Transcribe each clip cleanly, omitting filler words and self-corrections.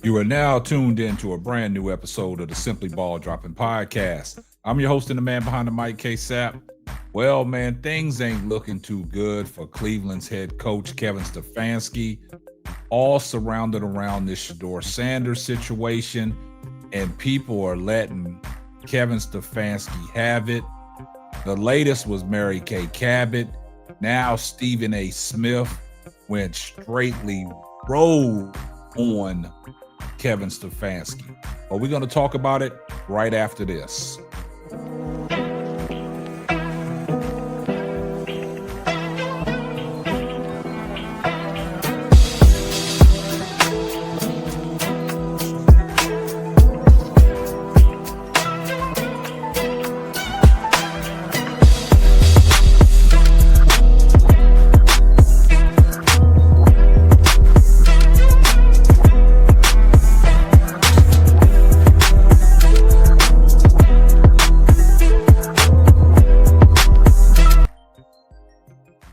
You are now tuned in to a brand new episode of the Simply Ball Dropping Podcast. I'm your host and the man behind the mic, K-Sap. Well, man, things ain't looking too good for Cleveland's head coach, Kevin Stefanski, all surrounded around this Shedeur Sanders situation, and people are letting Kevin Stefanski have it. The latest was Mary Kay Cabot. Now Stephen A. Smith went straightly rolled on Kevin Stefanski. But we're going to talk about it right after this.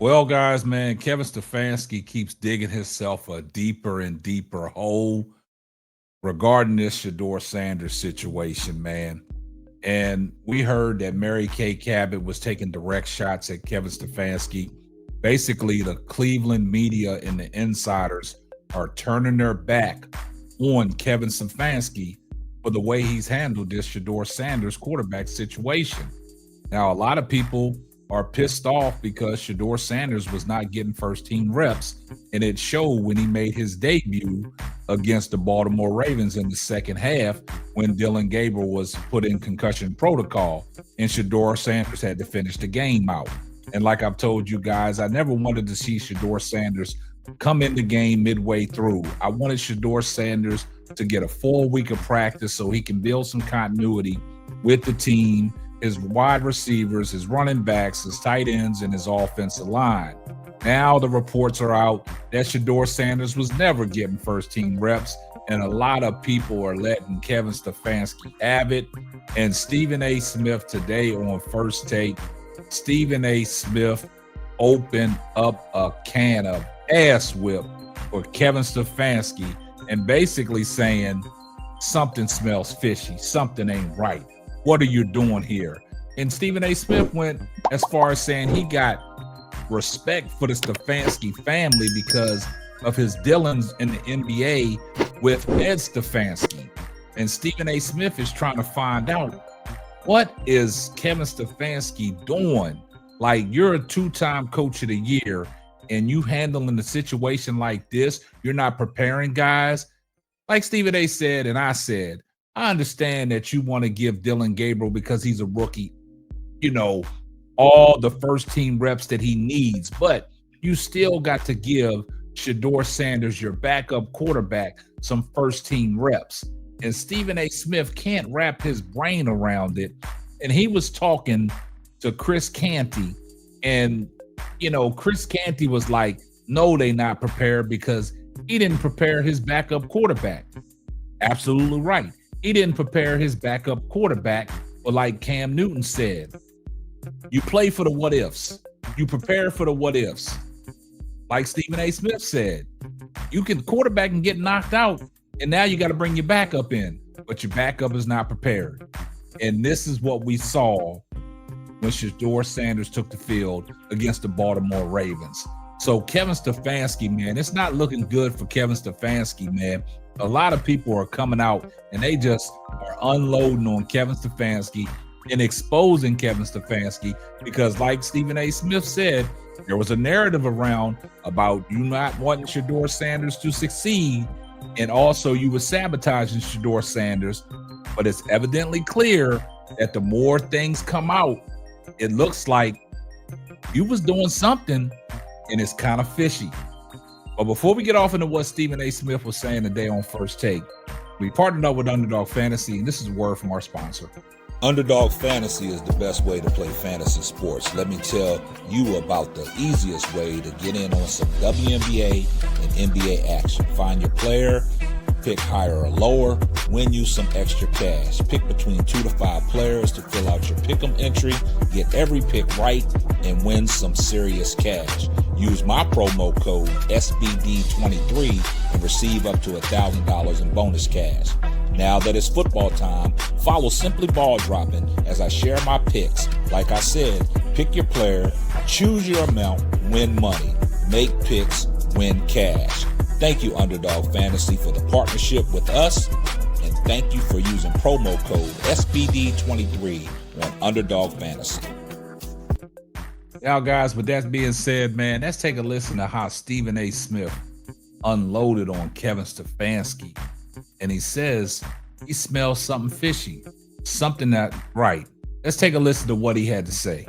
Well, guys, man, Kevin Stefanski keeps digging himself a deeper and deeper hole regarding this Shedeur Sanders situation, man. And we heard that Mary Kay Cabot was taking direct shots at Kevin Stefanski. Basically, the Cleveland media and the insiders are turning their back on Kevin Stefanski for the way he's handled this Shedeur Sanders quarterback situation. Now, a lot of people are pissed off because Shedeur Sanders was not getting first team reps, and it showed when he made his debut against the Baltimore Ravens in the second half when Dillon Gabriel was put in concussion protocol and Shedeur Sanders had to finish the game out. And like I've told you guys, I never wanted to see Shedeur Sanders come in the game midway through. I wanted Shedeur Sanders to get a full week of practice so he can build some continuity with the team, his wide receivers, his running backs, his tight ends, and his offensive line. Now the reports are out that Shedeur Sanders was never getting first-team reps, and a lot of people are letting Kevin Stefanski have it. And Stephen A. Smith today on First Take, Stephen A. Smith opened up a can of ass whip for Kevin Stefanski and basically saying something smells fishy, something ain't right. What are you doing here? And Stephen A. Smith went as far as saying he got respect for the Stefanski family because of his dealings in the NBA with Ed Stefanski. And Stephen A. Smith is trying to find out, what is Kevin Stefanski doing? Like, you're a two-time coach of the year and you handling the situation like this, you're not preparing guys. Like Stephen A. said, and I said, I understand that you want to give Dillon Gabriel, because he's a rookie, all the first team reps that he needs, but you still got to give Shedeur Sanders, your backup quarterback, some first team reps. And Stephen A. Smith can't wrap his brain around it. And he was talking to Chris Canty, and, Chris Canty was like, no, they not prepared because he didn't prepare his backup quarterback. Absolutely right. He didn't prepare his backup quarterback, but like Cam Newton said, you play for the what ifs. You prepare for the what ifs. Like Stephen A. Smith said, quarterback can get knocked out, and now you got to bring your backup in, but your backup is not prepared. And this is what we saw when Shedeur Sanders took the field against the Baltimore Ravens. So Kevin Stefanski, man, it's not looking good for Kevin Stefanski, man. A lot of people are coming out and they just are unloading on Kevin Stefanski and exposing Kevin Stefanski because, like Stephen A. Smith said, there was a narrative around about you not wanting Shedeur Sanders to succeed, and also you were sabotaging Shedeur Sanders. But it's evidently clear that the more things come out, it looks like you was doing something, and it's kind of fishy. But before we get off into what Stephen A. Smith was saying today on First Take, we partnered up with Underdog Fantasy, and this is a word from our sponsor. Underdog Fantasy is the best way to play fantasy sports. Let me tell you about the easiest way to get in on some WNBA and NBA action. Find your player, pick higher or lower, win you some extra cash. Pick between 2 to 5 players to fill out your pick'em entry, get every pick right, and win some serious cash. Use my promo code SBD23 and receive up to $1,000 in bonus cash. Now that it's football time, follow Simply Ball Dropping as I share my picks. Like I said, pick your player, choose your amount, win money. Make picks, win cash. Thank you, Underdog Fantasy, for the partnership with us. And thank you for using promo code SBD23 on Underdog Fantasy. Now, guys, with that being said, man, let's take a listen to how Stephen A. Smith unloaded on Kevin Stefanski. And he says he smells something fishy, something not right. Let's take a listen to what he had to say.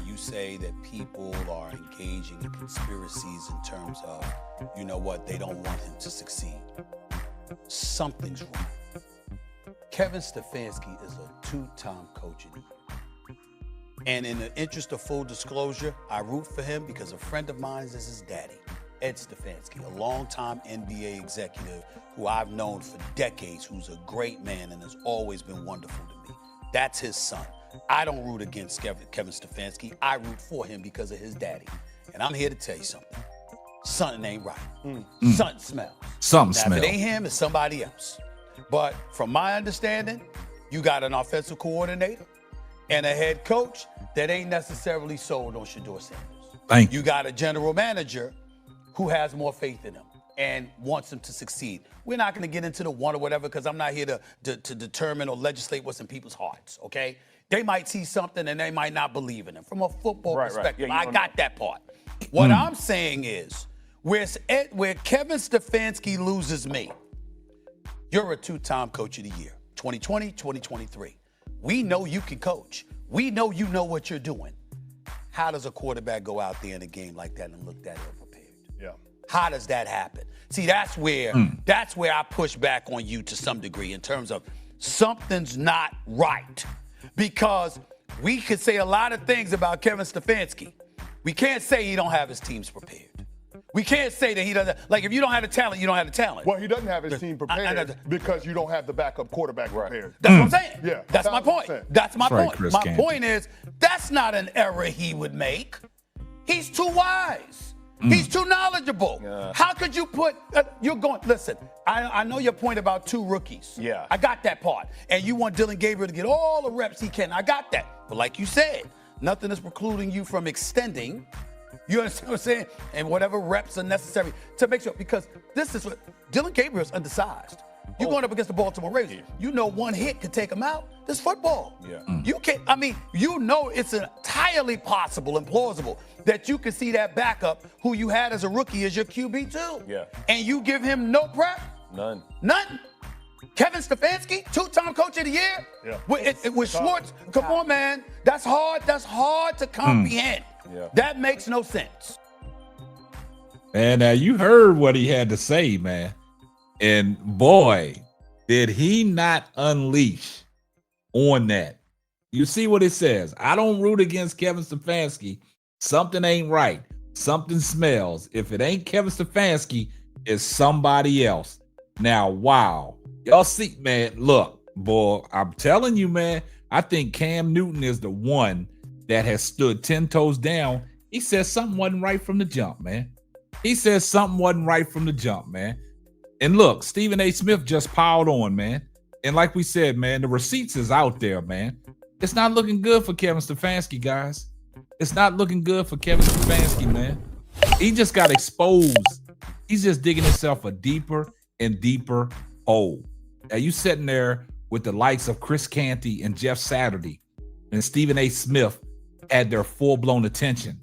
You say that people are engaging in conspiracies in terms of, you know what, they don't want him to succeed. Something's wrong. Kevin Stefanski is a two-time coach of the year. And in the interest of full disclosure, I root for him because a friend of mine is his daddy, Ed Stefanski, a longtime NBA executive who I've known for decades, who's a great man and has always been wonderful to me. That's his son. I don't root against Kevin Stefanski. I root for him because of his daddy. And I'm here to tell you something. Something ain't right. Something smells. Something Now, smells. if it ain't him, it's somebody else. But from my understanding, you got an offensive coordinator and a head coach that ain't necessarily sold on Shedeur Sanders. Thank you. You got a general manager who has more faith in him and wants him to succeed. We're not going to get into the one or whatever because I'm not here to determine or legislate what's in people's hearts, okay? They might see something and they might not believe in him. From a football perspective, Yeah, I got that part. What I'm saying is, where Kevin Stefanski loses me, you're a two-time coach of the year, 2020, 2023. We know you can coach. We know you know what you're doing. How does a quarterback go out there in a game like that and look that ill-prepared? Yeah. How does that happen? See, that's where I push back on you to some degree in terms of something's not right. Because we could say a lot of things about Kevin Stefanski. We can't say he don't have his teams prepared. We can't say that he doesn't. Like, if you don't have the talent, you don't have the talent. Well, he doesn't have his team prepared because you don't have the backup quarterback prepared. That's what I'm saying. Yeah, That's my point. 1,000%. That's my Right, point. Chris My Canty. point is, that's not an error he would make. He's too wise. He's too knowledgeable. How could you put, listen, I know your point about two rookies. Yeah. I got that part. And you want Dylan Gabriel to get all the reps he can. I got that. But like you said, nothing is precluding you from extending. You understand what I'm saying? And whatever reps are necessary to make sure, because this is what, Dylan Gabriel's undersized. You're going up against the Baltimore Ravens. You know one hit could take him out. This football. Yeah. You can't, you know it's entirely possible and plausible that you can see that backup who you had as a rookie as your QB too. Yeah. And you give him no prep? None. None. Kevin Stefanski, two-time coach of the year? Yeah. With Schwartz, come on, man. That's hard to comprehend. Yeah. That makes no sense. Man, now you heard what he had to say, man. And boy, did he not unleash on that. You see what it says. I don't root against Kevin Stefanski. Something ain't right. Something smells. If it ain't Kevin Stefanski, it's somebody else. Now, wow. Y'all see, man, look, boy, I'm telling you, man, I think Cam Newton is the one that has stood 10 toes down. He said something wasn't right from the jump, man. He said something wasn't right from the jump, man. And look, Stephen A. Smith just piled on, man. And like we said, man, the receipts is out there, man. It's not looking good for Kevin Stefanski, guys. It's not looking good for Kevin Stefanski, man. He just got exposed. He's just digging himself a deeper and deeper hole. Now you sitting there with the likes of Chris Canty and Jeff Saturday and Stephen A. Smith had their full-blown attention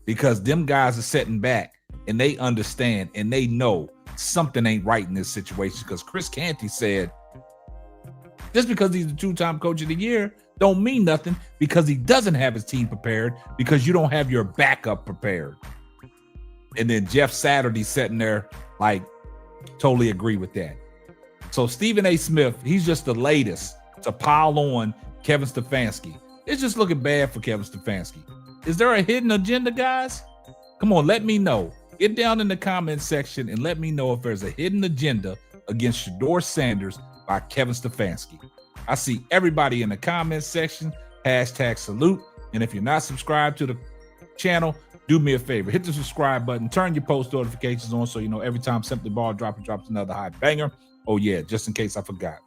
because them guys are sitting back and they understand and they know something ain't right in this situation, because Chris Canty said just because he's the two-time coach of the year don't mean nothing, because he doesn't have his team prepared, because you don't have your backup prepared. And then Jeff Saturday sitting there like totally agree with that. So Stephen A. Smith, he's just the latest to pile on Kevin Stefanski. It's just looking bad for Kevin Stefanski. Is there a hidden agenda, guys? Come on, let me know. Get down in the comment section and let me know if there's a hidden agenda against Shedeur Sanders by Kevin Stefanski. I see everybody in the comment section. #salute. And if you're not subscribed to the channel, do me a favor, hit the subscribe button, turn your post notifications on so you know every time Simply Ball drops another hot banger. Oh yeah, just in case I forgot.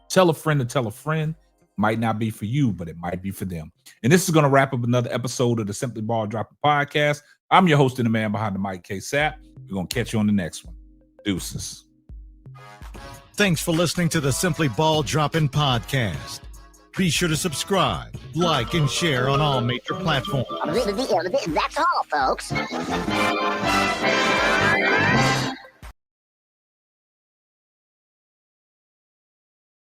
Tell a friend to tell a friend. Might not be for you, but it might be for them. And this is going to wrap up another episode of the Simply Ball Dropping podcast. I'm your host and the man behind the mic, K-Sap. We're going to catch you on the next one. Deuces. Thanks for listening to the Simply Ball Dropping podcast. Be sure to subscribe, like, and share on all major platforms. That's all, folks.